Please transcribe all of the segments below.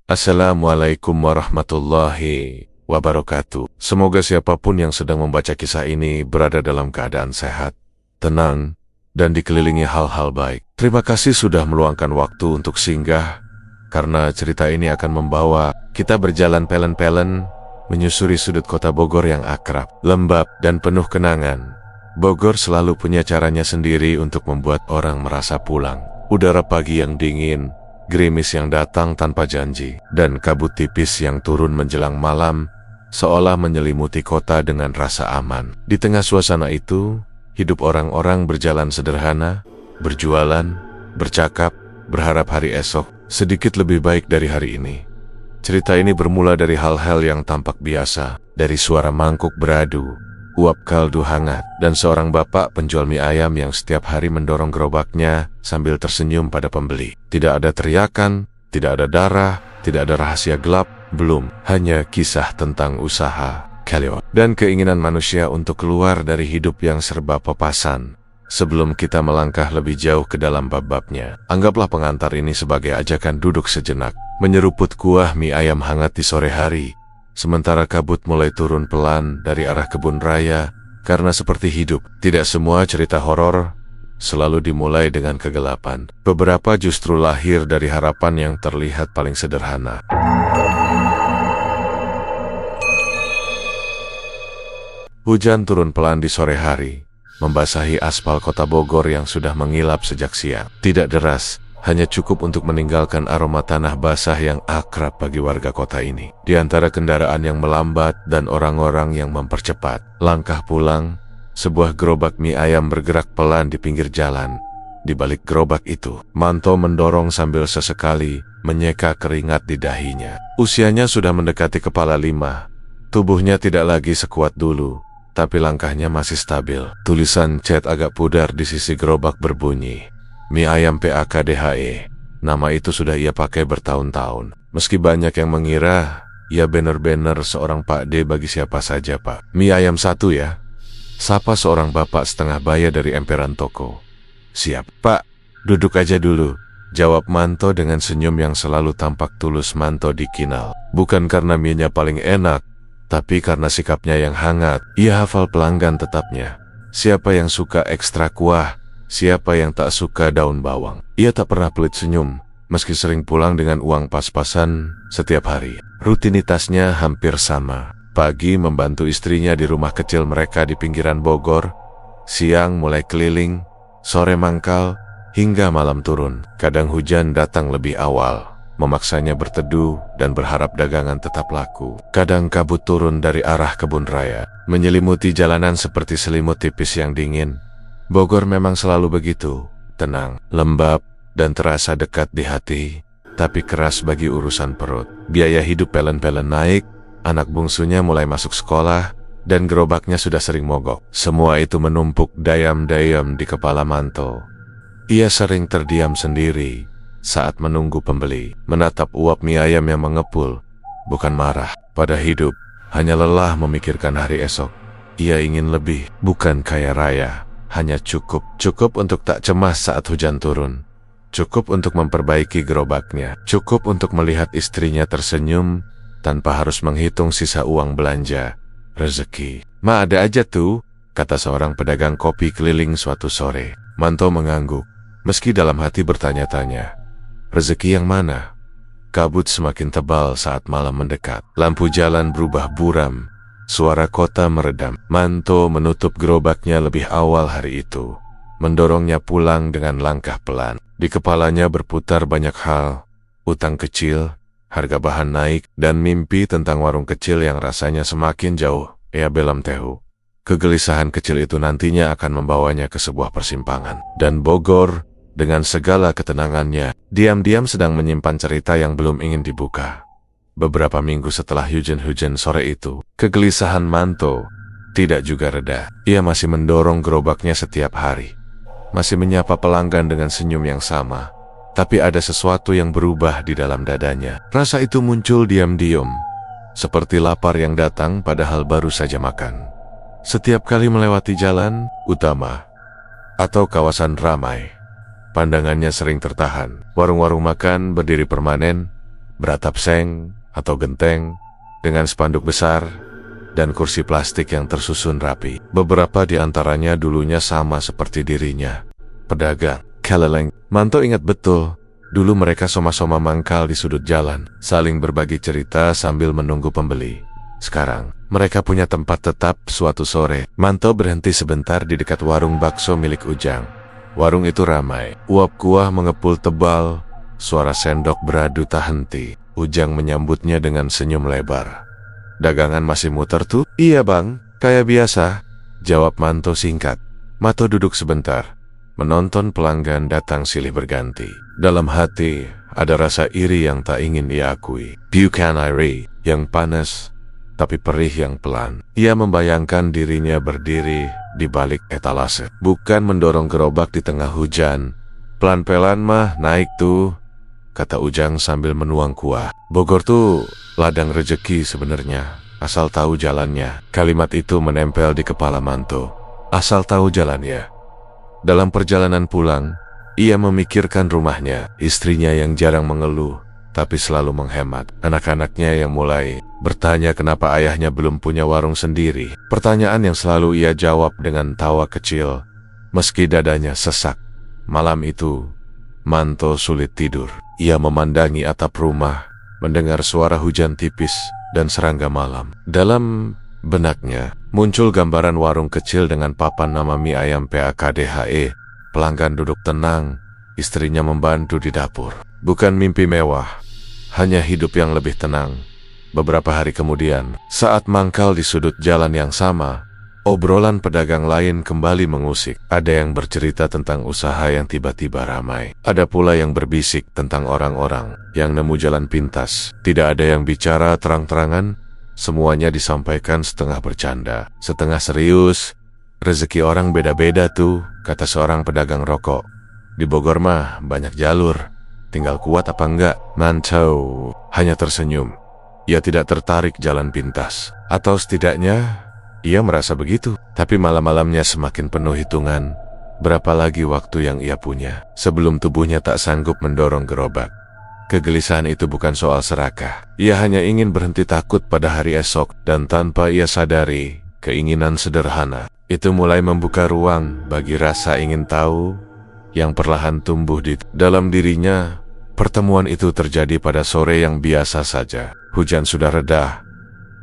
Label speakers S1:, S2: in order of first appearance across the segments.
S1: Assalamualaikum warahmatullahi wabarakatuh. Semoga siapapun yang sedang membaca kisah ini berada dalam keadaan sehat, tenang, dan dikelilingi hal-hal baik. Terima kasih sudah meluangkan waktu untuk singgah, karena cerita ini akan membawa kita berjalan pelen-pelen menyusuri sudut kota Bogor yang akrab, lembab, dan penuh kenangan. Bogor selalu punya caranya sendiri untuk membuat orang merasa pulang. Udara pagi yang dingin, gerimis yang datang tanpa janji, dan kabut tipis yang turun menjelang malam, seolah menyelimuti kota dengan rasa aman. Di tengah suasana itu, hidup orang-orang berjalan sederhana, berjualan, bercakap, berharap hari esok sedikit lebih baik dari hari ini. Cerita ini bermula dari hal-hal yang tampak biasa, dari suara mangkuk beradu, uap kaldu hangat, dan seorang bapak penjual mie ayam yang setiap hari mendorong gerobaknya sambil tersenyum pada pembeli. Tidak ada teriakan, tidak ada darah, tidak ada rahasia gelap, belum, hanya kisah tentang usaha, keluar, dan keinginan manusia untuk keluar dari hidup yang serba papasan. Sebelum kita melangkah lebih jauh ke dalam bab-babnya, anggaplah pengantar ini sebagai ajakan duduk sejenak, menyeruput kuah mie ayam hangat di sore hari, sementara kabut mulai turun pelan dari arah kebun raya. Karena seperti hidup, tidak semua cerita horor selalu dimulai dengan kegelapan. Beberapa justru lahir dari harapan yang terlihat paling sederhana. Hujan turun pelan di sore hari, membasahi aspal kota Bogor yang sudah mengilap sejak siang. Tidak deras, hanya cukup untuk meninggalkan aroma tanah basah yang akrab bagi warga kota ini. Di antara kendaraan yang melambat dan orang-orang yang mempercepat langkah pulang, sebuah gerobak mie ayam bergerak pelan di pinggir jalan. Di balik gerobak itu, Manto mendorong sambil sesekali menyeka keringat di dahinya. Usianya sudah mendekati kepala 5. Tubuhnya tidak lagi sekuat dulu, tapi langkahnya masih stabil. Tulisan cat agak pudar di sisi gerobak berbunyi, "Mie ayam PAKDHE." Nama itu sudah ia pakai bertahun-tahun. Meski banyak yang mengira ia bener-bener seorang Pak D bagi siapa saja. "Pak, mie ayam 1 ya?" sapa seorang bapak setengah baya dari emperan toko. "Siap, Pak. Duduk aja dulu," jawab Manto dengan senyum yang selalu tampak tulus. Manto dikinal bukan karena mie-nya paling enak, tapi karena sikapnya yang hangat. Ia hafal pelanggan tetapnya. Siapa yang suka ekstra kuah, siapa yang tak suka daun bawang. Ia tak pernah pelit senyum, meski sering pulang dengan uang pas-pasan setiap hari. Rutinitasnya hampir sama. Pagi membantu istrinya di rumah kecil mereka di pinggiran Bogor, siang mulai keliling, sore mangkal, hingga malam turun. Kadang hujan datang lebih awal, memaksanya berteduh dan berharap dagangan tetap laku. Kadang kabut turun dari arah kebun raya, menyelimuti jalanan seperti selimut tipis yang dingin. Bogor memang selalu begitu, tenang, lembab, dan terasa dekat di hati, tapi keras bagi urusan perut. Biaya hidup pelen-pelen naik, anak bungsunya mulai masuk sekolah, dan gerobaknya sudah sering mogok. Semua itu menumpuk dayam-dayam di kepala Manto. Ia sering terdiam sendiri saat menunggu pembeli, menatap uap mie ayam yang mengepul, bukan marah pada hidup, hanya lelah memikirkan hari esok. Ia ingin lebih, bukan kaya raya, hanya cukup untuk tak cemas saat hujan turun, cukup untuk memperbaiki gerobaknya, cukup untuk melihat istrinya tersenyum tanpa harus menghitung sisa uang belanja. Rezeki mah ada aja tuh, kata seorang pedagang kopi keliling suatu sore. Manto mengangguk, meski dalam hati bertanya-tanya, rezeki yang mana? Kabut semakin tebal saat malam mendekat. Lampu jalan berubah buram, suara kota meredam. Manto menutup gerobaknya lebih awal hari itu, mendorongnya pulang dengan langkah pelan. Di kepalanya berputar banyak hal, utang kecil, harga bahan naik, dan mimpi tentang warung kecil yang rasanya semakin jauh. Ia belum tahu, kegelisahan kecil itu nantinya akan membawanya ke sebuah persimpangan. Dan Bogor, dengan segala ketenangannya, diam-diam sedang menyimpan cerita yang belum ingin dibuka. Beberapa minggu setelah hujan-hujan sore itu, kegelisahan Manto tidak juga reda. Ia masih mendorong gerobaknya setiap hari, masih menyapa pelanggan dengan senyum yang sama. Tapi ada sesuatu yang berubah di dalam dadanya. Rasa itu muncul diam-diam, seperti lapar yang datang padahal baru saja makan. Setiap kali melewati jalan utama atau kawasan ramai, pandangannya sering tertahan. Warung-warung makan berdiri permanen, beratap seng atau genteng, dengan spanduk besar dan kursi plastik yang tersusun rapi. Beberapa di antaranya dulunya sama seperti dirinya, pedagang keleleng. Manto ingat betul, dulu mereka soma-soma mangkal di sudut jalan, saling berbagi cerita sambil menunggu pembeli. Sekarang, mereka punya tempat tetap. Suatu sore, Manto berhenti sebentar di dekat warung bakso milik Ujang. Warung itu ramai, uap kuah mengepul tebal, suara sendok beradu tak henti. Ujang menyambutnya dengan senyum lebar. "Dagangan masih muter tuh?" "Iya bang, kayak biasa," jawab Manto singkat. Manto duduk sebentar, menonton pelanggan datang silih berganti. Dalam hati, ada rasa iri yang tak ingin ia akui. Bukan iri yang panas, tapi perih yang pelan. Ia membayangkan dirinya berdiri di balik etalase, bukan mendorong gerobak di tengah hujan. "Pelan-pelan mah naik tuh," kata Ujang sambil menuang kuah. "Bogor tuh ladang rejeki sebenarnya, asal tahu jalannya." Kalimat itu menempel di kepala Manto. Asal tahu jalannya. Dalam perjalanan pulang, ia memikirkan rumahnya, istrinya yang jarang mengeluh, tapi selalu menghemat. Anak-anaknya yang mulai bertanya kenapa ayahnya belum punya warung sendiri. Pertanyaan yang selalu ia jawab dengan tawa kecil, meski dadanya sesak. Malam itu, Manto sulit tidur. Ia memandangi atap rumah, mendengar suara hujan tipis dan serangga malam. Dalam benaknya, muncul gambaran warung kecil dengan papan nama mie ayam PAKDHE. Pelanggan duduk tenang, istrinya membantu di dapur. Bukan mimpi mewah, hanya hidup yang lebih tenang. Beberapa hari kemudian, saat mangkal di sudut jalan yang sama, obrolan pedagang lain kembali mengusik. Ada yang bercerita tentang usaha yang tiba-tiba ramai. Ada pula yang berbisik tentang orang-orang yang nemu jalan pintas. Tidak ada yang bicara terang-terangan, semuanya disampaikan setengah bercanda, setengah serius. "Rezeki orang beda-beda tuh," kata seorang pedagang rokok. "Di Bogor mah banyak jalur, tinggal kuat apa enggak." Manto hanya tersenyum. Ia tidak tertarik jalan pintas, atau setidaknya ia merasa begitu. Tapi malam-malamnya semakin penuh hitungan. Berapa lagi waktu yang ia punya sebelum tubuhnya tak sanggup mendorong gerobak? Kegelisahan itu bukan soal serakah. Ia hanya ingin berhenti takut pada hari esok, dan tanpa ia sadari, keinginan sederhana itu mulai membuka ruang bagi rasa ingin tahu yang perlahan tumbuh di dalam dirinya. Pertemuan itu terjadi pada sore yang biasa saja. Hujan sudah reda,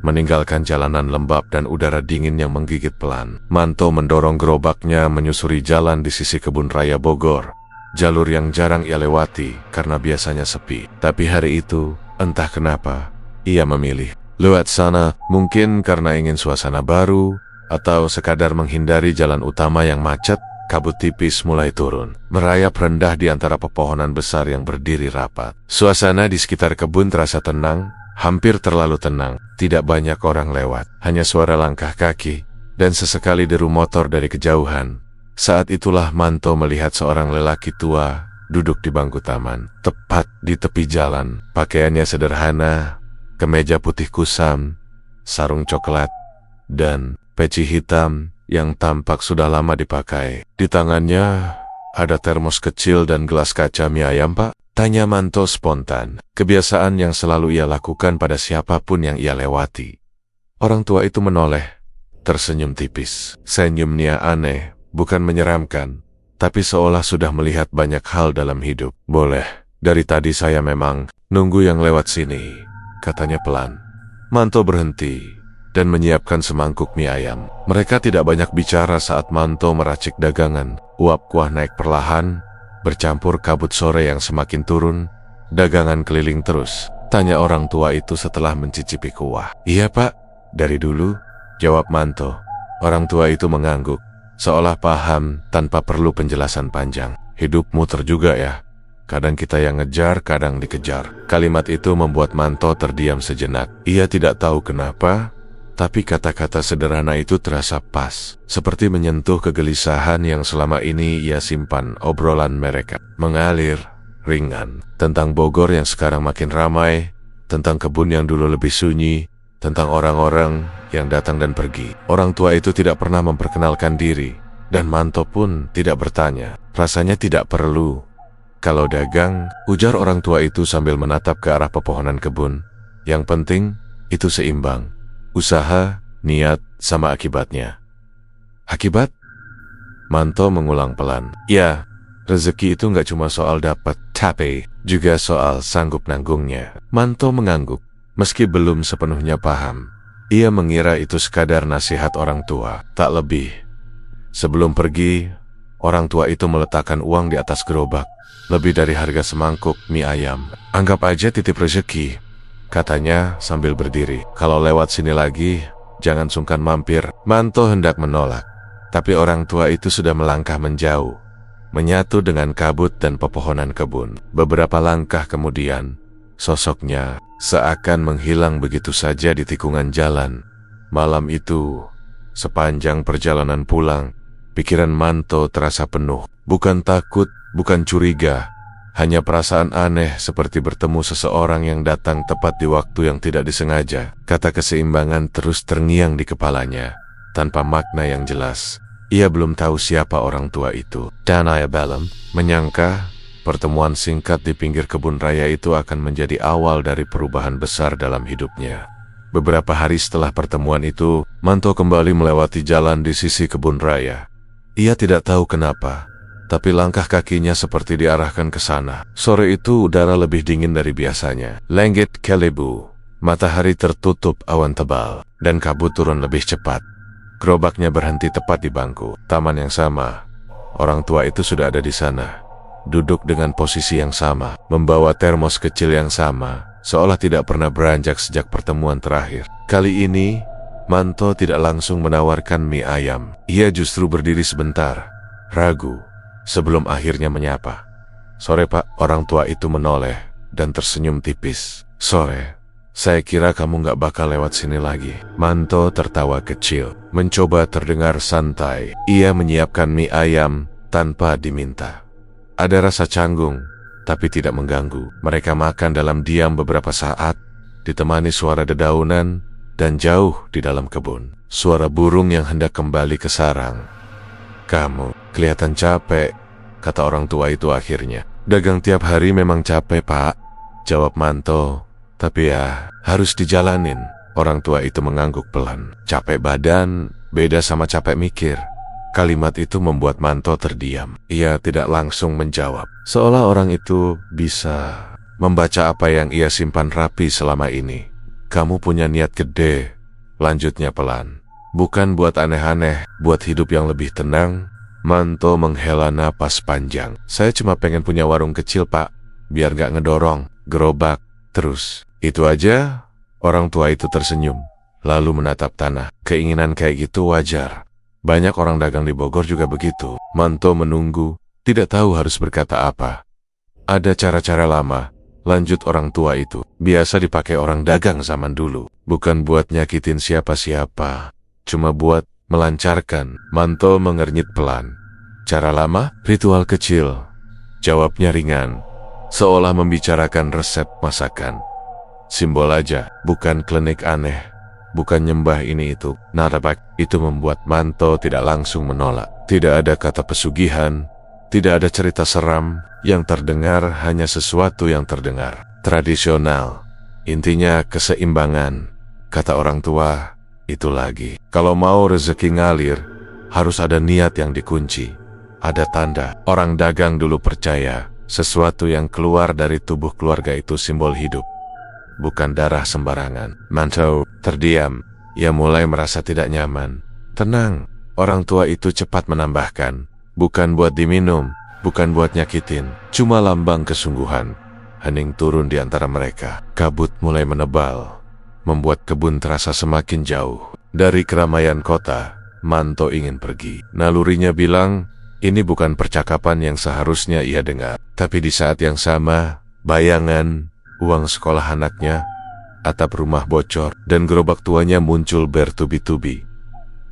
S1: meninggalkan jalanan lembab dan udara dingin yang menggigit pelan. Manto mendorong gerobaknya menyusuri jalan di sisi kebun raya Bogor. Jalur yang jarang ia lewati karena biasanya sepi. Tapi hari itu, entah kenapa, ia memilih lewat sana. Mungkin karena ingin suasana baru, atau sekadar menghindari jalan utama yang macet. Kabut tipis mulai turun, merayap rendah di antara pepohonan besar yang berdiri rapat. Suasana di sekitar kebun terasa tenang, hampir terlalu tenang. Tidak banyak orang lewat, hanya suara langkah kaki dan sesekali deru motor dari kejauhan. Saat itulah Manto melihat seorang lelaki tua duduk di bangku taman, tepat di tepi jalan. Pakaiannya sederhana, kemeja putih kusam, sarung coklat, dan peci hitam yang tampak sudah lama dipakai. Di tangannya ada termos kecil dan gelas kaca. "Mie ayam pak?" tanya Manto spontan. Kebiasaan yang selalu ia lakukan pada siapapun yang ia lewati. Orang tua itu menoleh, tersenyum tipis. Senyumnya aneh, bukan menyeramkan, tapi seolah sudah melihat banyak hal dalam hidup. "Boleh, dari tadi saya memang nunggu yang lewat sini," katanya pelan. Manto berhenti dan menyiapkan semangkuk mie ayam. Mereka tidak banyak bicara saat Manto meracik dagangan. Uap kuah naik perlahan, bercampur kabut sore yang semakin turun. "Dagangan keliling terus?" tanya orang tua itu setelah mencicipi kuah. "Iya pak, dari dulu," jawab Manto. Orang tua itu mengangguk, seolah paham tanpa perlu penjelasan panjang. "Hidup muter juga ya. Kadang kita yang ngejar, kadang dikejar." Kalimat itu membuat Manto terdiam sejenak. Ia tidak tahu kenapa, tapi kata-kata sederhana itu terasa pas, seperti menyentuh kegelisahan yang selama ini ia simpan. Obrolan mereka mengalir ringan, tentang Bogor yang sekarang makin ramai, tentang kebun yang dulu lebih sunyi, tentang orang-orang yang datang dan pergi. Orang tua itu tidak pernah memperkenalkan diri, dan Manto pun tidak bertanya. Rasanya tidak perlu. Kalau dagang, ujar orang tua itu sambil menatap ke arah pepohonan kebun. Yang penting, itu seimbang. Usaha, niat, sama akibatnya. Akibat? Manto mengulang pelan. Ya, rezeki itu nggak cuma soal dapat, tapi juga soal sanggup nanggungnya. Manto mengangguk, meski belum sepenuhnya paham. Ia mengira itu sekadar nasihat orang tua, tak lebih. Sebelum pergi, orang tua itu meletakkan uang di atas gerobak. Lebih dari harga semangkuk mie ayam. Anggap aja titip rezeki, katanya sambil berdiri. Kalau lewat sini lagi, jangan sungkan mampir. Manto hendak menolak, tapi orang tua itu sudah melangkah menjauh, menyatu dengan kabut dan pepohonan kebun. Beberapa langkah kemudian, sosoknya seakan menghilang begitu saja di tikungan jalan. Malam itu, sepanjang perjalanan pulang, pikiran Manto terasa penuh. Bukan takut, bukan curiga, hanya perasaan aneh seperti bertemu seseorang yang datang tepat di waktu yang tidak disengaja. Kata keseimbangan terus terngiang di kepalanya, tanpa makna yang jelas. Ia belum tahu siapa orang tua itu. Dan Ayabellum menyangka pertemuan singkat di pinggir kebun raya itu akan menjadi awal dari perubahan besar dalam hidupnya. Beberapa hari setelah pertemuan itu, Manto kembali melewati jalan di sisi kebun raya. Ia tidak tahu kenapa, tapi langkah kakinya seperti diarahkan ke sana. Sore itu udara lebih dingin dari biasanya. Langit kelebu, matahari tertutup awan tebal, dan kabut turun lebih cepat. Gerobaknya berhenti tepat di bangku taman yang sama. Orang tua itu sudah ada di sana, duduk dengan posisi yang sama, membawa termos kecil yang sama, seolah tidak pernah beranjak sejak pertemuan terakhir. Kali ini, Manto tidak langsung menawarkan mie ayam. Ia justru berdiri sebentar, ragu, sebelum akhirnya menyapa. "Sore Pak," orang tua itu menoleh dan tersenyum tipis. "Sore, saya kira kamu nggak bakal lewat sini lagi." Manto tertawa kecil, mencoba terdengar santai. Ia menyiapkan mie ayam tanpa diminta. Ada rasa canggung, tapi tidak mengganggu. Mereka makan dalam diam beberapa saat, ditemani suara dedaunan, dan jauh di dalam kebun, suara burung yang hendak kembali ke sarang. "Kamu kelihatan capek," kata orang tua itu akhirnya. "Dagang tiap hari memang capek, Pak," jawab Manto. "Tapi ya, harus dijalanin." Orang tua itu mengangguk pelan. Capek badan beda sama capek mikir. Kalimat itu membuat Manto terdiam. Ia tidak langsung menjawab, seolah orang itu bisa membaca apa yang ia simpan rapi selama ini. "Kamu punya niat gede," lanjutnya pelan. "Bukan buat aneh-aneh, buat hidup yang lebih tenang." Manto menghela napas panjang. "Saya cuma pengen punya warung kecil, Pak, biar gak ngedorong gerobak terus." "Itu aja?" Orang tua itu tersenyum, lalu menatap tanah. "Keinginan kayak gitu wajar. Banyak orang dagang di Bogor juga begitu." Manto menunggu, tidak tahu harus berkata apa. "Ada cara-cara lama," lanjut orang tua itu, "biasa dipakai orang dagang zaman dulu. Bukan buat nyakitin siapa-siapa, cuma buat melancarkan." Manto mengernyit pelan. "Cara lama? Ritual kecil," jawabnya ringan, seolah membicarakan resep masakan. "Simbol aja, bukan klinik aneh, bukan nyembah ini itu." Narapak itu membuat Manto tidak langsung menolak. Tidak ada kata pesugihan, tidak ada cerita seram. Yang terdengar hanya sesuatu yang terdengar tradisional. Intinya keseimbangan. Kata orang tua itu lagi, kalau mau rezeki ngalir, harus ada niat yang dikunci, ada tanda. Orang dagang dulu percaya sesuatu yang keluar dari tubuh keluarga itu simbol hidup, bukan darah sembarangan. Manto terdiam. Ia mulai merasa tidak nyaman. "Tenang," orang tua itu cepat menambahkan. "Bukan buat diminum, bukan buat nyakitin, cuma lambang kesungguhan." Hening turun di antara mereka. Kabut mulai menebal, membuat kebun terasa semakin jauh. Dari keramaian kota, Manto ingin pergi. Nalurinya bilang, ini bukan percakapan yang seharusnya ia dengar. Tapi di saat yang sama, bayangan, uang sekolah anaknya, atap rumah bocor, dan gerobak tuanya muncul bertubi-tubi.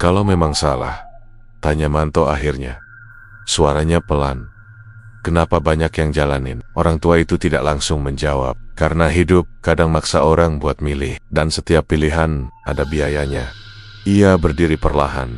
S1: "Kalau memang salah?" tanya Manto akhirnya. Suaranya pelan. "Kenapa banyak yang jalanin?" Orang tua itu tidak langsung menjawab. Karena hidup kadang maksa orang buat milih, dan setiap pilihan ada biayanya. Ia berdiri perlahan,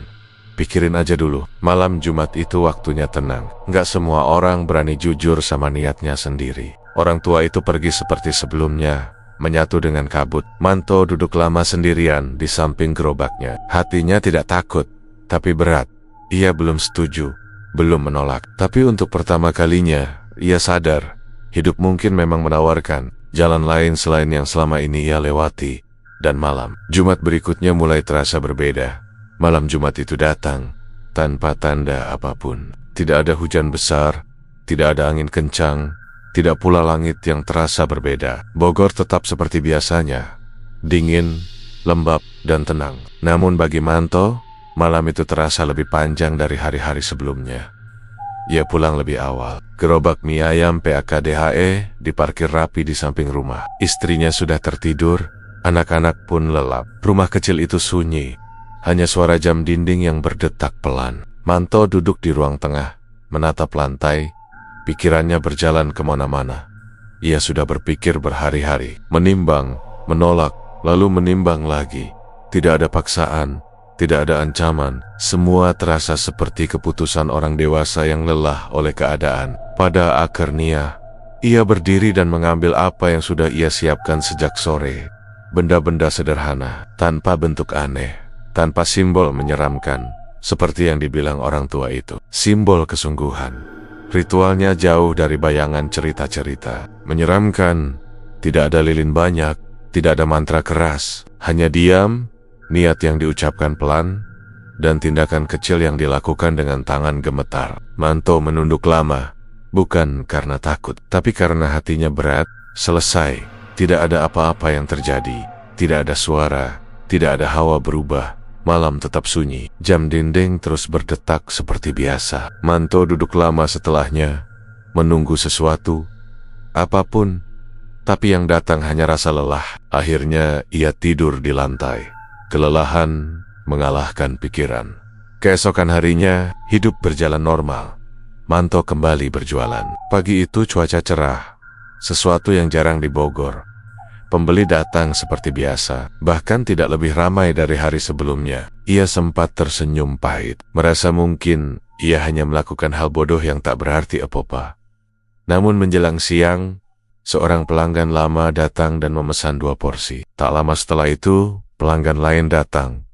S1: pikirin aja dulu. Malam Jumat itu waktunya tenang. Nggak semua orang berani jujur sama niatnya sendiri. Orang tua itu pergi seperti sebelumnya, menyatu dengan kabut. Manto duduk lama sendirian di samping gerobaknya. Hatinya tidak takut, tapi berat. Ia belum setuju, belum menolak. Tapi untuk pertama kalinya, ia sadar, hidup mungkin memang menawarkan jalan lain selain yang selama ini ia lewati. Dan malam Jumat berikutnya mulai terasa berbeda. Malam Jumat itu datang tanpa tanda apapun. Tidak ada hujan besar, tidak ada angin kencang, tidak pula langit yang terasa berbeda. Bogor tetap seperti biasanya, dingin, lembab, dan tenang. Namun bagi Manto, malam itu terasa lebih panjang dari hari-hari sebelumnya. Ia pulang lebih awal. Gerobak mie ayam PAKDHE diparkir rapi di samping rumah. Istrinya sudah tertidur, anak-anak pun lelap. Rumah kecil itu sunyi, hanya suara jam dinding yang berdetak pelan. Manto duduk di ruang tengah, menatap lantai, pikirannya berjalan kemana-mana. Ia sudah berpikir berhari-hari, menimbang, menolak, lalu menimbang lagi. Tidak ada paksaan, tidak ada ancaman, semua terasa seperti keputusan orang dewasa yang lelah oleh keadaan. Pada akhirnya, ia berdiri dan mengambil apa yang sudah ia siapkan sejak sore. Benda-benda sederhana, tanpa bentuk aneh, tanpa simbol menyeramkan, seperti yang dibilang orang tua itu. Simbol kesungguhan. Ritualnya jauh dari bayangan cerita-cerita. Menyeramkan, tidak ada lilin banyak, tidak ada mantra keras, hanya diam, niat yang diucapkan pelan, dan tindakan kecil yang dilakukan dengan tangan gemetar. Manto menunduk lama, bukan karena takut, tapi karena hatinya berat. Selesai. Tidak ada apa-apa yang terjadi, tidak ada suara, tidak ada hawa berubah. Malam tetap sunyi, jam dinding terus berdetak seperti biasa. Manto duduk lama setelahnya, menunggu sesuatu, apapun, tapi yang datang hanya rasa lelah. Akhirnya ia tidur di lantai. Kelelahan mengalahkan pikiran. Keesokan harinya, hidup berjalan normal. Manto kembali berjualan. Pagi itu cuaca cerah, sesuatu yang jarang di Bogor. Pembeli datang seperti biasa, bahkan tidak lebih ramai dari hari sebelumnya. Ia sempat tersenyum pahit, merasa mungkin ia hanya melakukan hal bodoh yang tak berarti apa-apa. Namun menjelang siang, seorang pelanggan lama datang dan memesan 2 porsi. Tak lama setelah itu, pelanggan lain datang,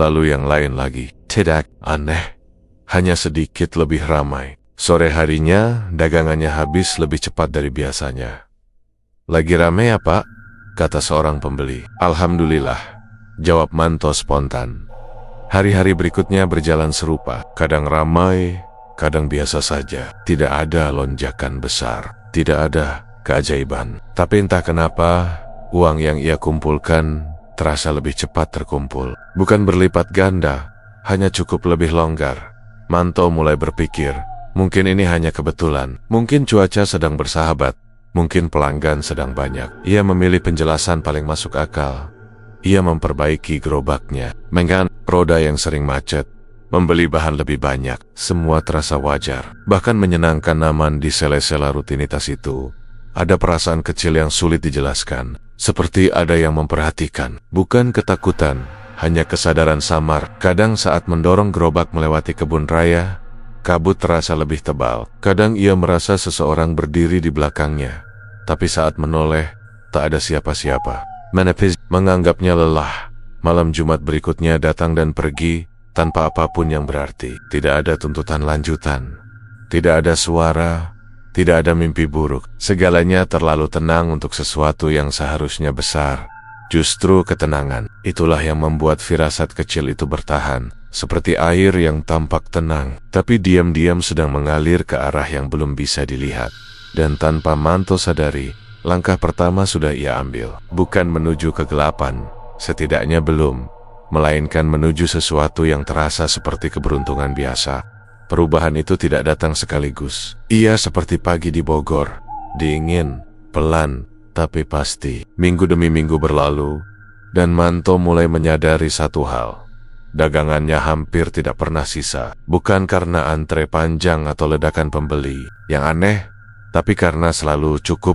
S1: lalu yang lain lagi. Tidak aneh, hanya sedikit lebih ramai. Sore harinya, dagangannya habis lebih cepat dari biasanya. Lagi ramai ya, Pak? Kata seorang pembeli. Alhamdulillah, jawab Manto spontan. Hari-hari berikutnya berjalan serupa. Kadang ramai, kadang biasa saja. Tidak ada lonjakan besar, tidak ada keajaiban. Tapi entah kenapa, uang yang ia kumpulkan terasa lebih cepat terkumpul. Bukan berlipat ganda, hanya cukup lebih longgar. Manto mulai berpikir, mungkin ini hanya kebetulan. Mungkin cuaca sedang bersahabat. Mungkin pelanggan sedang banyak. Ia memilih penjelasan paling masuk akal. Ia memperbaiki gerobaknya, mengganti roda yang sering macet, membeli bahan lebih banyak. Semua terasa wajar, bahkan menyenangkan. Namun di sela-sela rutinitas itu, ada perasaan kecil yang sulit dijelaskan. Seperti ada yang memperhatikan. Bukan ketakutan, hanya kesadaran samar. Kadang saat mendorong gerobak melewati kebun raya, kabut terasa lebih tebal. Kadang ia merasa seseorang berdiri di belakangnya, tapi saat menoleh, tak ada siapa-siapa. Menepis menganggapnya lelah. Malam Jumat berikutnya datang dan pergi, tanpa apapun yang berarti. Tidak ada tuntutan lanjutan, tidak ada suara, tidak ada mimpi buruk. Segalanya terlalu tenang untuk sesuatu yang seharusnya besar. Justru ketenangan, itulah yang membuat firasat kecil itu bertahan. Seperti air yang tampak tenang, tapi diam-diam sedang mengalir ke arah yang belum bisa dilihat. Dan tanpa Manto sadari, langkah pertama sudah ia ambil. Bukan menuju kegelapan, setidaknya belum, melainkan menuju sesuatu yang terasa seperti keberuntungan biasa. Perubahan itu tidak datang sekaligus. Ia seperti pagi di Bogor, dingin, pelan, tapi pasti. Minggu demi minggu berlalu, dan Manto mulai menyadari satu hal. Dagangannya hampir tidak pernah sisa. Bukan karena antre panjang atau ledakan pembeli yang aneh, tapi karena selalu cukup,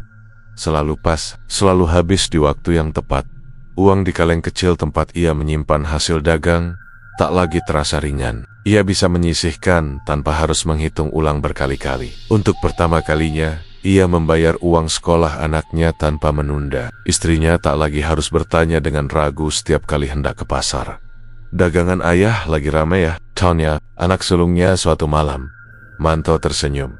S1: selalu pas, selalu habis di waktu yang tepat. Uang di kaleng kecil tempat ia menyimpan hasil dagang tak lagi terasa ringan. Ia bisa menyisihkan tanpa harus menghitung ulang berkali-kali. Untuk pertama kalinya, ia membayar uang sekolah anaknya tanpa menunda. Istrinya tak lagi harus bertanya dengan ragu setiap kali hendak ke pasar. "Dagangan ayah lagi ramai ya?" tanya anak sulungnya suatu malam. Manto tersenyum.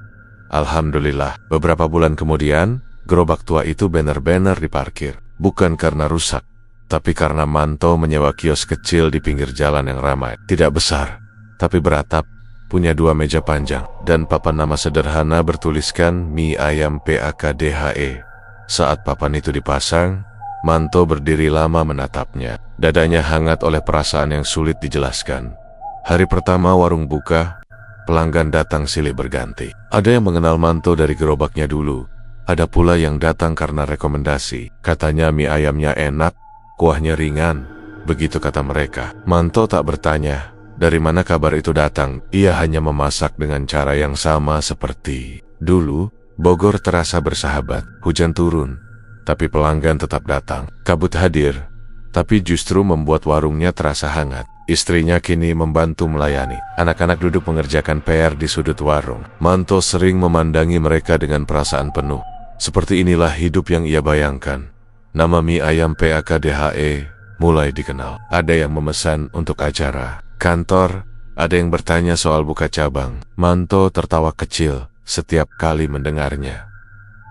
S1: Alhamdulillah. Beberapa bulan kemudian, gerobak tua itu benar-benar diparkir. Bukan karena rusak, tapi karena Manto menyewa kios kecil di pinggir jalan yang ramai. Tidak besar, tapi beratap, punya 2 meja panjang, dan papan nama sederhana bertuliskan mie ayam PAKDHE. Saat papan itu dipasang, Manto berdiri lama menatapnya. Dadanya hangat oleh perasaan yang sulit dijelaskan. Hari pertama warung buka, pelanggan datang silih berganti. Ada yang mengenal Manto dari gerobaknya dulu. Ada pula yang datang karena rekomendasi. Katanya mie ayamnya enak, kuahnya ringan. Begitu kata mereka. Manto tak bertanya dari mana kabar itu datang. Ia hanya memasak dengan cara yang sama seperti dulu. Bogor terasa bersahabat. Hujan turun, tapi pelanggan tetap datang. Kabut hadir, tapi justru membuat warungnya terasa hangat. Istrinya kini membantu melayani. Anak-anak duduk mengerjakan PR di sudut warung. Manto sering memandangi mereka dengan perasaan penuh. Seperti inilah hidup yang ia bayangkan. Nama mie ayam PAKDHE mulai dikenal. Ada yang memesan untuk acara kantor, ada yang bertanya soal buka cabang. Manto tertawa kecil setiap kali mendengarnya.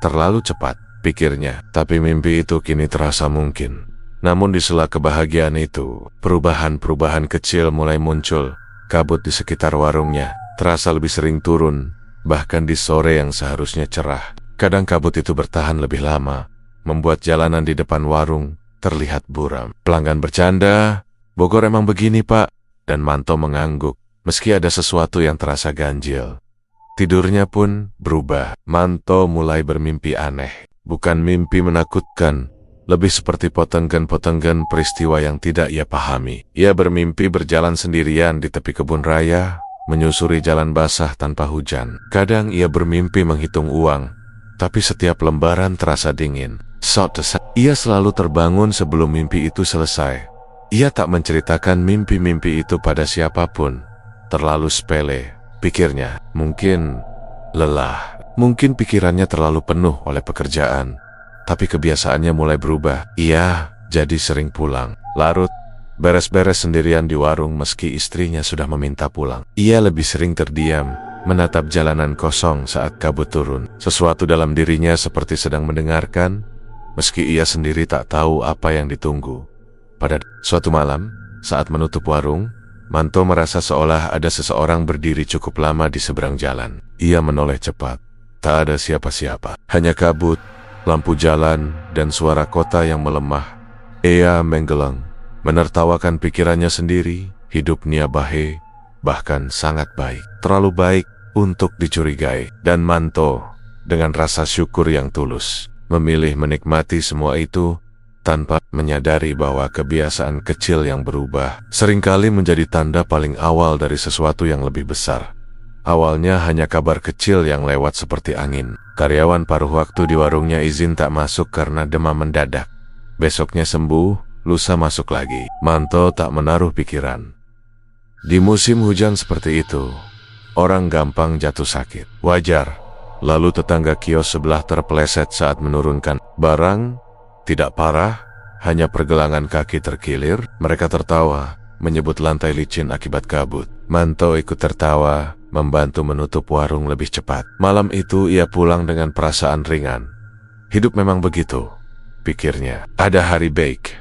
S1: Terlalu cepat, pikirnya, tapi mimpi itu kini terasa mungkin. Namun di sela kebahagiaan itu, perubahan-perubahan kecil mulai muncul. Kabut di sekitar warungnya terasa lebih sering turun, bahkan di sore yang seharusnya cerah. Kadang kabut itu bertahan lebih lama, membuat jalanan di depan warung terlihat buram. Pelanggan bercanda, "Bogor emang begini, Pak?" Dan Manto mengangguk, meski ada sesuatu yang terasa ganjil. Tidurnya pun berubah. Manto mulai bermimpi aneh. Bukan mimpi menakutkan, lebih seperti potenggan-potenggan peristiwa yang tidak ia pahami. Ia bermimpi berjalan sendirian di tepi kebun raya, menyusuri jalan basah tanpa hujan. Kadang ia bermimpi menghitung uang, tapi setiap lembaran terasa dingin. Ia selalu terbangun sebelum mimpi itu selesai. Ia tak menceritakan mimpi-mimpi itu pada siapapun. Terlalu sepele, pikirnya. Mungkin lelah, mungkin pikirannya terlalu penuh oleh pekerjaan. Tapi kebiasaannya mulai berubah. Ia jadi sering pulang larut, beres-beres sendirian di warung meski istrinya sudah meminta pulang. Ia lebih sering terdiam, menatap jalanan kosong saat kabut turun. Sesuatu dalam dirinya seperti sedang mendengarkan, meski ia sendiri tak tahu apa yang ditunggu. Pada suatu malam, saat menutup warung, Manto merasa seolah ada seseorang berdiri cukup lama di seberang jalan. Ia menoleh cepat. Tak ada siapa-siapa, hanya kabut, lampu jalan, dan suara kota yang melemah. Ia menggeleng, menertawakan pikirannya sendiri. Hidupnya bahe, bahkan sangat baik. Terlalu baik untuk dicurigai. Dan Manto, dengan rasa syukur yang tulus, memilih menikmati semua itu tanpa menyadari bahwa kebiasaan kecil yang berubah seringkali menjadi tanda paling awal dari sesuatu yang lebih besar. Awalnya hanya kabar kecil yang lewat seperti angin. Karyawan paruh waktu di warungnya izin tak masuk karena demam mendadak. Besoknya sembuh, lusa masuk lagi. Manto tak menaruh pikiran. Di musim hujan seperti itu, orang gampang jatuh sakit. Wajar. Lalu tetangga kios sebelah terpeleset saat menurunkan barang. Tidak parah, hanya pergelangan kaki terkilir. Mereka tertawa, menyebut lantai licin akibat kabut. Manto ikut tertawa, membantu menutup warung lebih cepat. Malam itu ia pulang dengan perasaan ringan. Hidup memang begitu, pikirnya. Ada hari baik,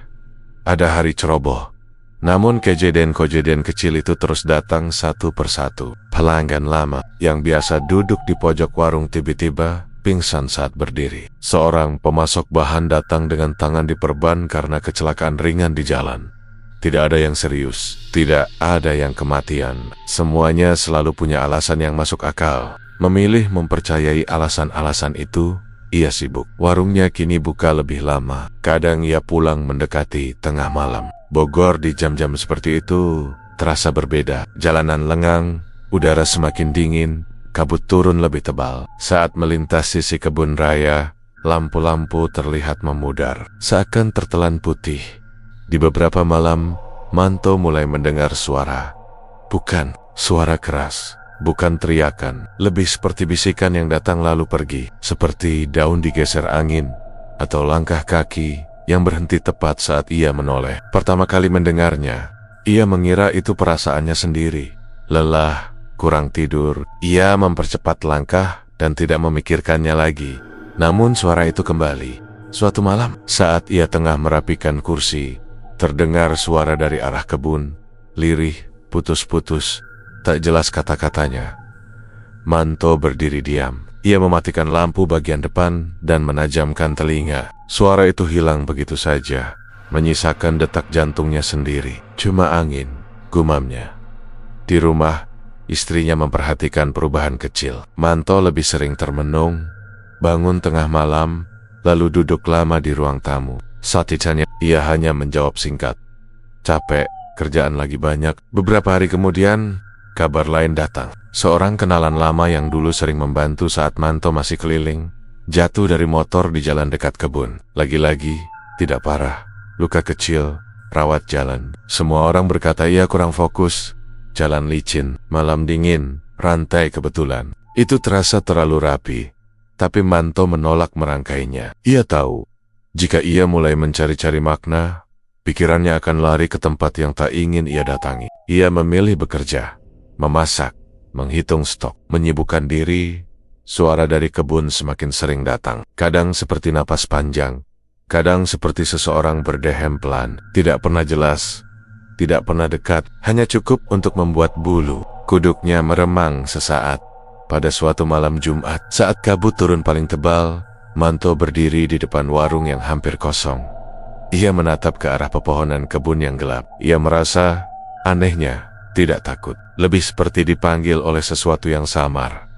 S1: ada hari ceroboh. Namun kejadian-kejadian kecil itu terus datang satu persatu. Pelanggan lama yang biasa duduk di pojok warung tiba-tiba pingsan saat berdiri. Seorang pemasok bahan datang dengan tangan diperban karena kecelakaan ringan di jalan. Tidak ada yang serius, tidak ada yang kematian. Semuanya selalu punya alasan yang masuk akal. Memilih mempercayai alasan-alasan itu, ia sibuk. Warungnya kini buka lebih lama. Kadang ia pulang mendekati tengah malam. Bogor di jam-jam seperti itu terasa berbeda. Jalanan lengang, udara semakin dingin, kabut turun lebih tebal. Saat melintas sisi kebun raya, lampu-lampu terlihat memudar, seakan tertelan putih. Di beberapa malam, Manto mulai mendengar suara. Bukan suara keras, bukan teriakan, lebih seperti bisikan yang datang lalu pergi, seperti daun digeser angin, atau langkah kaki yang berhenti tepat saat ia menoleh. Pertama kali mendengarnya, ia mengira itu perasaannya sendiri. Lelah, kurang tidur, ia mempercepat langkah dan tidak memikirkannya lagi. Namun suara itu kembali. Suatu malam, saat ia tengah merapikan kursi, terdengar suara dari arah kebun, lirih, putus-putus, tak jelas kata-katanya. Manto berdiri diam. Ia mematikan lampu bagian depan dan menajamkan telinga. Suara itu hilang begitu saja, menyisakan detak jantungnya sendiri. Cuma angin, gumamnya. Di rumah, istrinya memperhatikan perubahan kecil. Manto lebih sering termenung, bangun tengah malam, lalu duduk lama di ruang tamu. Saat ditanya, ia hanya menjawab singkat, "Capek, kerjaan lagi banyak." Beberapa hari kemudian, kabar lain datang. Seorang kenalan lama yang dulu sering membantu saat Manto masih keliling, jatuh dari motor di jalan dekat kebun. Lagi-lagi, tidak parah, luka kecil, rawat jalan. Semua orang berkata ia kurang fokus, jalan licin, malam dingin, rantai kebetulan. Itu terasa terlalu rapi, tapi Manto menolak merangkainya. Ia tahu, jika ia mulai mencari-cari makna, pikirannya akan lari ke tempat yang tak ingin ia datangi. Ia memilih bekerja, memasak, menghitung stok, menyibukkan diri. Suara dari kebun semakin sering datang. Kadang seperti napas panjang, kadang seperti seseorang berdehem pelan. Tidak pernah jelas, tidak pernah dekat, hanya cukup untuk membuat bulu kuduknya meremang sesaat. Pada suatu malam Jumat, saat kabut turun paling tebal, Manto berdiri di depan warung yang hampir kosong. Ia menatap ke arah pepohonan kebun yang gelap. Ia merasa, anehnya, tidak takut. Lebih seperti dipanggil oleh sesuatu yang samar.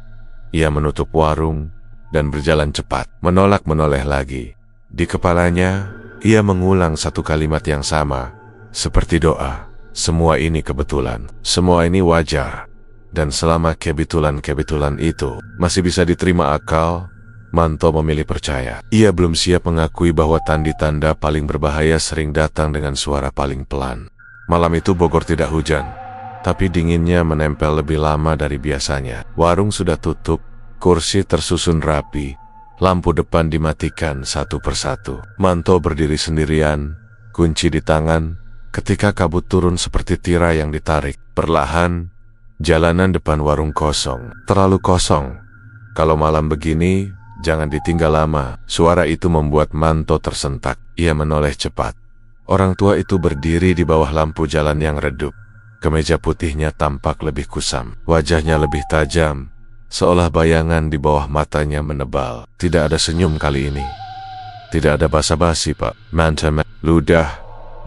S1: Ia menutup warung dan berjalan cepat, menolak menoleh lagi. Di kepalanya, ia mengulang satu kalimat yang sama, seperti doa. Semua ini kebetulan, semua ini wajar. Dan selama kebetulan-kebetulan itu masih bisa diterima akal, Manto memilih percaya. Ia belum siap mengakui bahwa tanda-tanda paling berbahaya sering datang dengan suara paling pelan. Malam itu Bogor tidak hujan, tapi dinginnya menempel lebih lama dari biasanya. Warung sudah tutup, kursi tersusun rapi, lampu depan dimatikan satu persatu. Manto berdiri sendirian, kunci di tangan, ketika kabut turun seperti tirai yang ditarik. Perlahan, jalanan depan warung kosong, terlalu kosong. Kalau malam begini, jangan ditinggal lama. Suara itu membuat Manto tersentak. Ia menoleh cepat. Orang tua itu berdiri di bawah lampu jalan yang redup. Kemeja putihnya tampak lebih kusam. Wajahnya lebih tajam, seolah bayangan di bawah matanya menebal. Tidak ada senyum kali ini. Tidak ada basa-basi, Pak. Manto, ludah.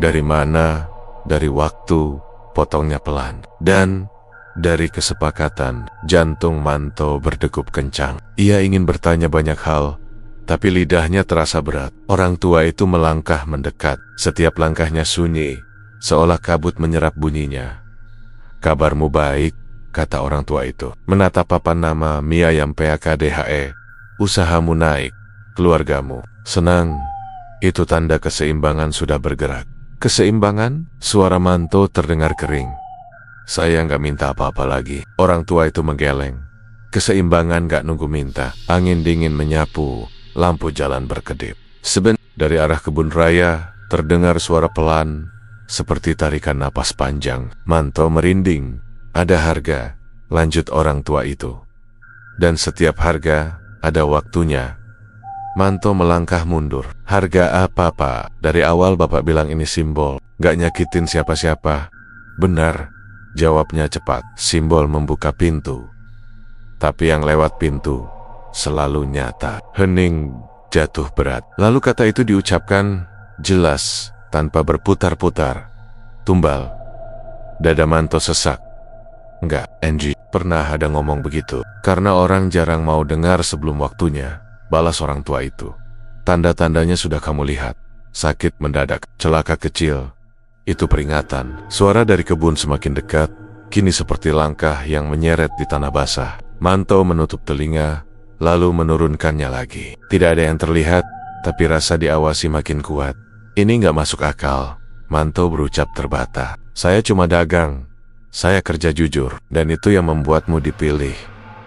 S1: Dari mana? Dari waktu. Potongnya pelan. Dan dari kesepakatan, jantung Manto berdegup kencang. Ia ingin bertanya banyak hal, tapi lidahnya terasa berat. Orang tua itu melangkah mendekat. Setiap langkahnya sunyi, seolah kabut menyerap bunyinya. "Kabarmu baik," kata orang tua itu. "Menatap papan nama mie ayam PAKDHE. Usahamu naik, keluargamu senang. Itu tanda keseimbangan sudah bergerak." Keseimbangan? Suara Manto terdengar kering. "Saya nggak minta apa-apa lagi." Orang tua itu menggeleng. Keseimbangan nggak nunggu minta. Angin dingin menyapu, lampu jalan berkedip. Dari arah kebun raya, terdengar suara pelan, seperti tarikan napas panjang. Manto merinding. "Ada harga," lanjut orang tua itu. "Dan setiap harga, ada waktunya." Manto melangkah mundur. "Harga apa, Pak? Dari awal Bapak bilang ini simbol, nggak nyakitin siapa-siapa." "Benar," jawabnya cepat. "Simbol membuka pintu. Tapi yang lewat pintu selalu nyata." Hening, jatuh berat. Lalu kata itu diucapkan jelas, tanpa berputar-putar. Tumbal. Dada Manto sesak. "Enggak, Angie, pernah ada ngomong begitu. Karena orang jarang mau dengar sebelum waktunya," balas orang tua itu. "Tanda-tandanya sudah kamu lihat. Sakit mendadak, celaka kecil. Itu peringatan." Suara dari kebun semakin dekat, kini seperti langkah yang menyeret di tanah basah. Manto menutup telinga, lalu menurunkannya lagi. Tidak ada yang terlihat, tapi rasa diawasi makin kuat. Ini nggak masuk akal. Manto berucap terbata. Saya cuma dagang. Saya kerja jujur, dan itu yang membuatmu dipilih.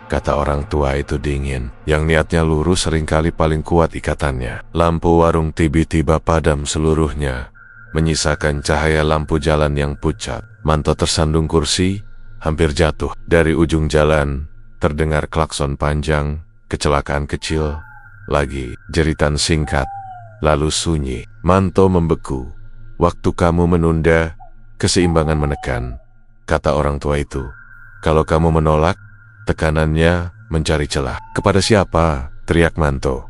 S1: Kata orang tua itu dingin. Yang niatnya lurus seringkali paling kuat ikatannya. Lampu warung tiba-tiba padam seluruhnya, menyisakan cahaya lampu jalan yang pucat. Manto tersandung kursi, hampir jatuh. Dari ujung jalan, terdengar klakson panjang, kecelakaan kecil, lagi jeritan singkat, lalu sunyi. Manto membeku. Waktu kamu menunda, keseimbangan menekan, kata orang tua itu. Kalau kamu menolak, tekanannya mencari celah. Kepada siapa? Teriak Manto.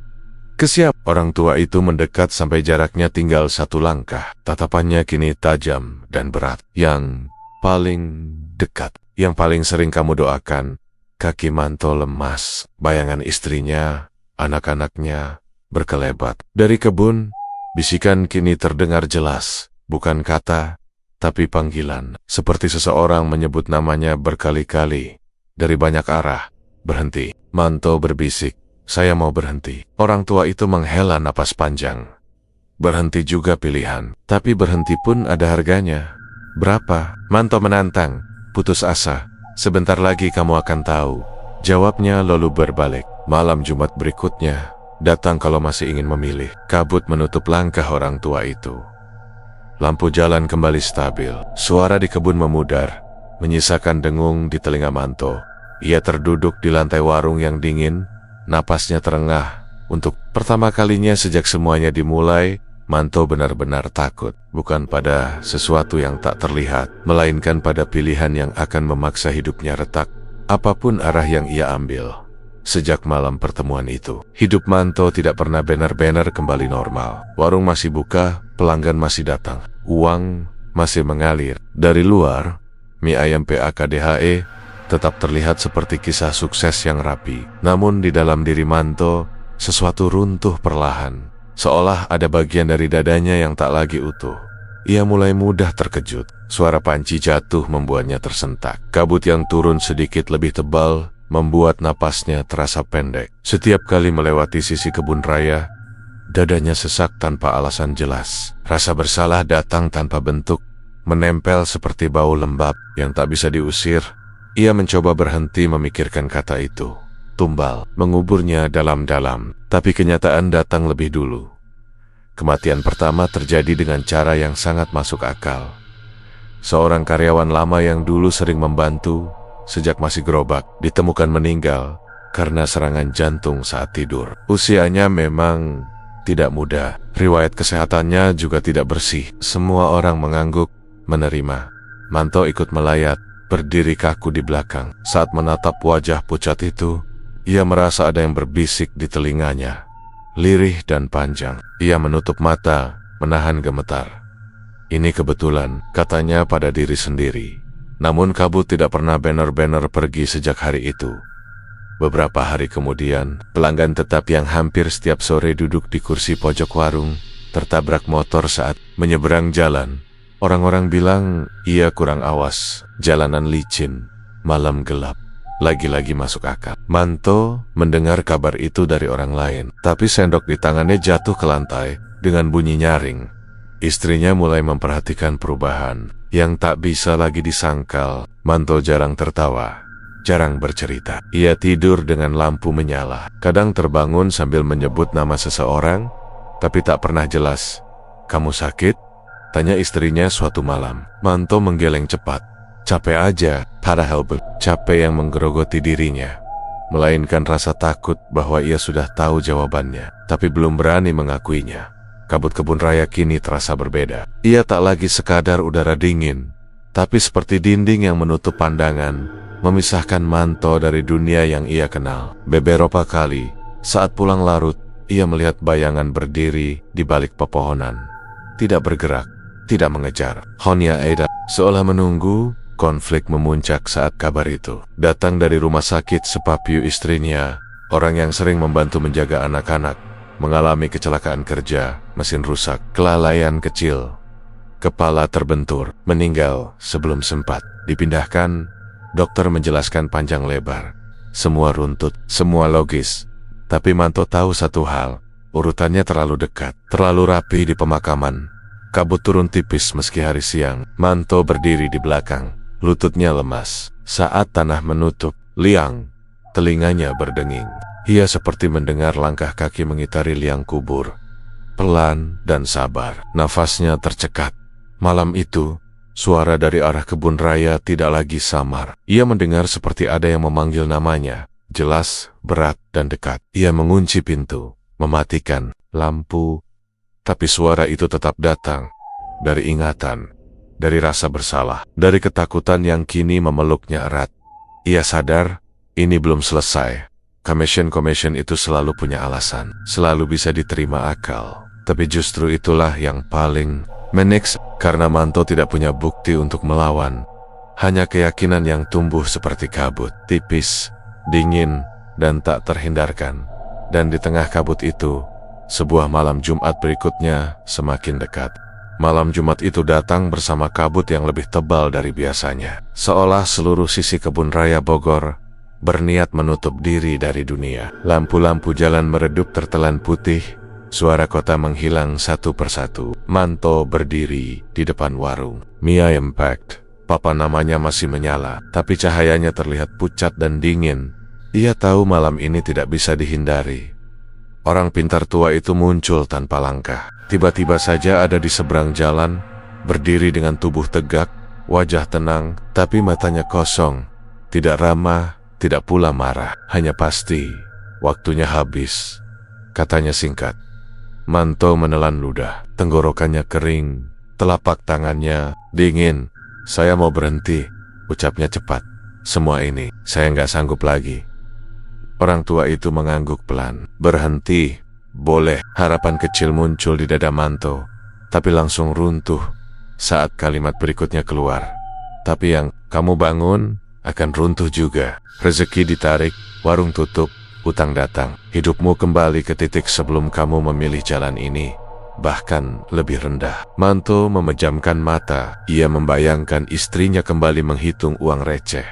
S1: Ke siapa? Orang tua itu mendekat sampai jaraknya tinggal 1 langkah. Tatapannya kini tajam dan berat. Yang paling dekat, yang paling sering kamu doakan. Kaki Manto lemas. Bayangan istrinya, anak-anaknya berkelebat. Dari kebun, bisikan kini terdengar jelas. Bukan kata, tapi panggilan. Seperti seseorang menyebut namanya berkali-kali. Dari banyak arah. Berhenti. Manto berbisik. Saya mau berhenti. Orang tua itu menghela napas panjang. Berhenti juga pilihan. Tapi berhenti pun ada harganya. Berapa? Manto menantang. Putus asa. Sebentar lagi kamu akan tahu. Jawabnya lalu berbalik. Malam Jumat berikutnya, datang kalau masih ingin memilih. Kabut menutup langkah orang tua itu. Lampu jalan kembali stabil. Suara di kebun memudar, menyisakan dengung di telinga Manto. Ia terduduk di lantai warung yang dingin, napasnya terengah. Untuk pertama kalinya sejak semuanya dimulai, Manto benar-benar takut. Bukan pada sesuatu yang tak terlihat, melainkan pada pilihan yang akan memaksa hidupnya retak, apapun arah yang ia ambil. Sejak malam pertemuan itu, hidup Manto tidak pernah benar-benar kembali normal. Warung masih buka, pelanggan masih datang, uang masih mengalir. Dari luar, mie ayam PAKDHE tetap terlihat seperti kisah sukses yang rapi. Namun di dalam diri Manto, sesuatu runtuh perlahan. Seolah ada bagian dari dadanya yang tak lagi utuh. Ia mulai mudah terkejut. Suara panci jatuh membuatnya tersentak. Kabut yang turun sedikit lebih tebal membuat napasnya terasa pendek. Setiap kali melewati sisi kebun raya, dadanya sesak tanpa alasan jelas. Rasa bersalah datang tanpa bentuk, menempel seperti bau lembab yang tak bisa diusir. Ia mencoba berhenti memikirkan kata itu. Tumbal, menguburnya dalam-dalam. Tapi kenyataan datang lebih dulu. Kematian pertama terjadi dengan cara yang sangat masuk akal. Seorang karyawan lama yang dulu sering membantu, sejak masih gerobak, ditemukan meninggal karena serangan jantung saat tidur. Usianya memang tidak muda. Riwayat kesehatannya juga tidak bersih. Semua orang mengangguk, menerima. Manto ikut melayat, berdiri kaku di belakang. Saat menatap wajah pucat itu, ia merasa ada yang berbisik di telinganya. Lirih dan panjang. Ia menutup mata, menahan gemetar. Ini kebetulan, katanya pada diri sendiri. Namun kabut tidak pernah benar-benar pergi sejak hari itu. Beberapa hari kemudian, pelanggan tetap yang hampir setiap sore duduk di kursi pojok warung, tertabrak motor saat menyeberang jalan. Orang-orang bilang ia kurang awas, jalanan licin, malam gelap. Lagi-lagi masuk akal. Manto mendengar kabar itu dari orang lain, tapi sendok di tangannya jatuh ke lantai dengan bunyi nyaring. Istrinya mulai memperhatikan perubahan yang tak bisa lagi disangkal. Manto jarang tertawa, jarang bercerita. Ia tidur dengan lampu menyala. Kadang terbangun sambil menyebut nama seseorang, tapi tak pernah jelas. "Kamu sakit?" tanya istrinya suatu malam. Manto menggeleng cepat. Capek aja, padahal capek yang menggerogoti dirinya. Melainkan rasa takut bahwa ia sudah tahu jawabannya, tapi belum berani mengakuinya. Kabut kebun raya kini terasa berbeda. Ia tak lagi sekadar udara dingin, tapi seperti dinding yang menutup pandangan, memisahkan Manto dari dunia yang ia kenal. Beberapa kali, saat pulang larut, ia melihat bayangan berdiri di balik pepohonan. Tidak bergerak, tidak mengejar. Hanya Aida, seolah menunggu. Konflik memuncak saat kabar itu datang dari rumah sakit. Sepapiu istrinya, orang yang sering membantu menjaga anak-anak, mengalami kecelakaan kerja, mesin rusak, kelalaian kecil, kepala terbentur, meninggal sebelum sempat dipindahkan. Dokter menjelaskan panjang lebar. Semua runtut, semua logis. Tapi Manto tahu satu hal, urutannya terlalu dekat, terlalu rapi di pemakaman. Kabut turun tipis meski hari siang. Manto berdiri di belakang, lututnya lemas. Saat tanah menutup liang, telinganya berdenging. Ia seperti mendengar langkah kaki mengitari liang kubur. Pelan dan sabar, nafasnya tercekat. Malam itu, suara dari arah kebun raya tidak lagi samar. Ia mendengar seperti ada yang memanggil namanya, jelas, berat, dan dekat. Ia mengunci pintu, mematikan lampu, tapi suara itu tetap datang dari ingatan, dari rasa bersalah, dari ketakutan yang kini memeluknya erat. Ia sadar, ini belum selesai. Commission itu selalu punya alasan, selalu bisa diterima akal. Tapi justru itulah yang paling menyiksa, karena Manto tidak punya bukti untuk melawan. Hanya keyakinan yang tumbuh seperti kabut, tipis, dingin, dan tak terhindarkan. Dan di tengah kabut itu, sebuah malam Jumat berikutnya semakin dekat. Malam Jumat itu datang bersama kabut yang lebih tebal dari biasanya. Seolah seluruh sisi kebun raya Bogor berniat menutup diri dari dunia. Lampu-lampu jalan meredup tertelan putih, suara kota menghilang satu persatu. Manto berdiri di depan warung Mia Impact. Papan namanya masih menyala, tapi cahayanya terlihat pucat dan dingin. Ia tahu malam ini tidak bisa dihindari. Orang pintar tua itu muncul tanpa langkah. Tiba-tiba saja ada di seberang jalan, berdiri dengan tubuh tegak, wajah tenang, tapi matanya kosong. Tidak ramah, tidak pula marah. Hanya pasti, waktunya habis. Katanya singkat. Manto menelan ludah, tenggorokannya kering, telapak tangannya dingin. Saya mau berhenti, ucapnya cepat. Semua ini, saya nggak sanggup lagi. Orang tua itu mengangguk pelan. Berhenti, boleh. Harapan kecil muncul di dada Manto, tapi langsung runtuh saat kalimat berikutnya keluar. Tapi yang kamu bangun akan runtuh juga. Rezeki ditarik, warung tutup, hutang datang. Hidupmu kembali ke titik sebelum kamu memilih jalan ini, bahkan lebih rendah. Manto memejamkan mata. Ia membayangkan istrinya kembali menghitung uang receh.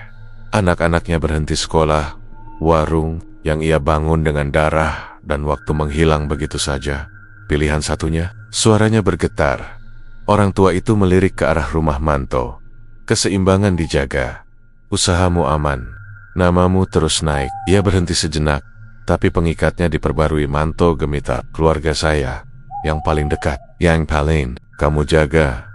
S1: Anak-anaknya berhenti sekolah. Warung yang ia bangun dengan darah dan waktu menghilang begitu saja. Pilihan satunya, suaranya bergetar. Orang tua itu melirik ke arah rumah Manto. Keseimbangan dijaga. Usahamu aman. Namamu terus naik. Ia berhenti sejenak, tapi pengikatnya diperbarui. Manto gemitar. Keluarga saya, yang paling dekat, yang paling kamu jaga.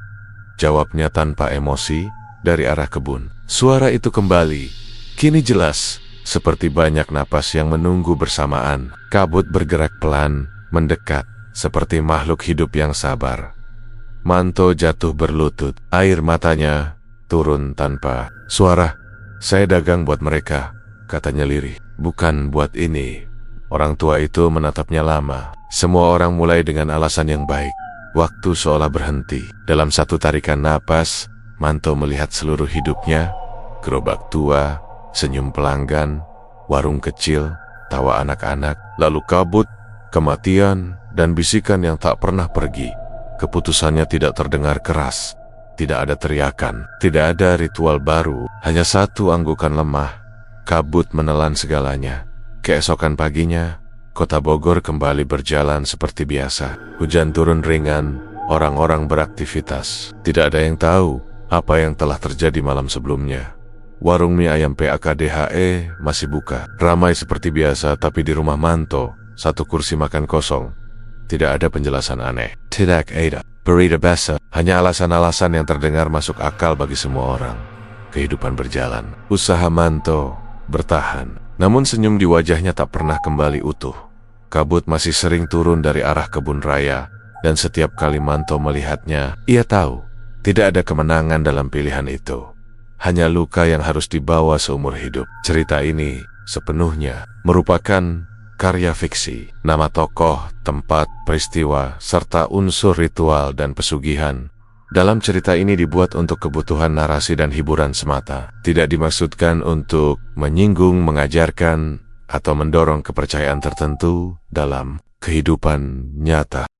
S1: Jawabnya tanpa emosi dari arah kebun. Suara itu kembali. Kini jelas. Seperti banyak napas yang menunggu bersamaan. Kabut bergerak pelan, mendekat, seperti makhluk hidup yang sabar. Manto jatuh berlutut, air matanya turun tanpa suara. Saya dagang buat mereka, katanya lirih. Bukan buat ini. Orang tua itu menatapnya lama. Semua orang mulai dengan alasan yang baik. Waktu seolah berhenti. Dalam satu tarikan napas, Manto melihat seluruh hidupnya. Gerobak tua, senyum pelanggan, warung kecil, tawa anak-anak, lalu kabut, kematian, dan bisikan yang tak pernah pergi. Keputusannya tidak terdengar keras, tidak ada teriakan, tidak ada ritual baru, hanya satu anggukan lemah. Kabut menelan segalanya. Keesokan paginya, kota Bogor kembali berjalan seperti biasa. Hujan turun ringan, orang-orang beraktivitas. Tidak ada yang tahu apa yang telah terjadi malam sebelumnya. Warung mie ayam PAKDHE masih buka. Ramai seperti biasa, tapi di rumah Manto, satu kursi makan kosong. Tidak ada penjelasan aneh. Tidak ada berita basa, hanya alasan-alasan yang terdengar masuk akal bagi semua orang. Kehidupan berjalan. Usaha Manto bertahan. Namun senyum di wajahnya tak pernah kembali utuh. Kabut masih sering turun dari arah kebun raya, dan setiap kali Manto melihatnya, ia tahu tidak ada kemenangan dalam pilihan itu. Hanya luka yang harus dibawa seumur hidup. Cerita ini sepenuhnya merupakan karya fiksi. Nama tokoh, tempat, peristiwa, serta unsur ritual dan pesugihan dalam cerita ini dibuat untuk kebutuhan narasi dan hiburan semata. Tidak dimaksudkan untuk menyinggung, mengajarkan, atau mendorong kepercayaan tertentu dalam kehidupan nyata.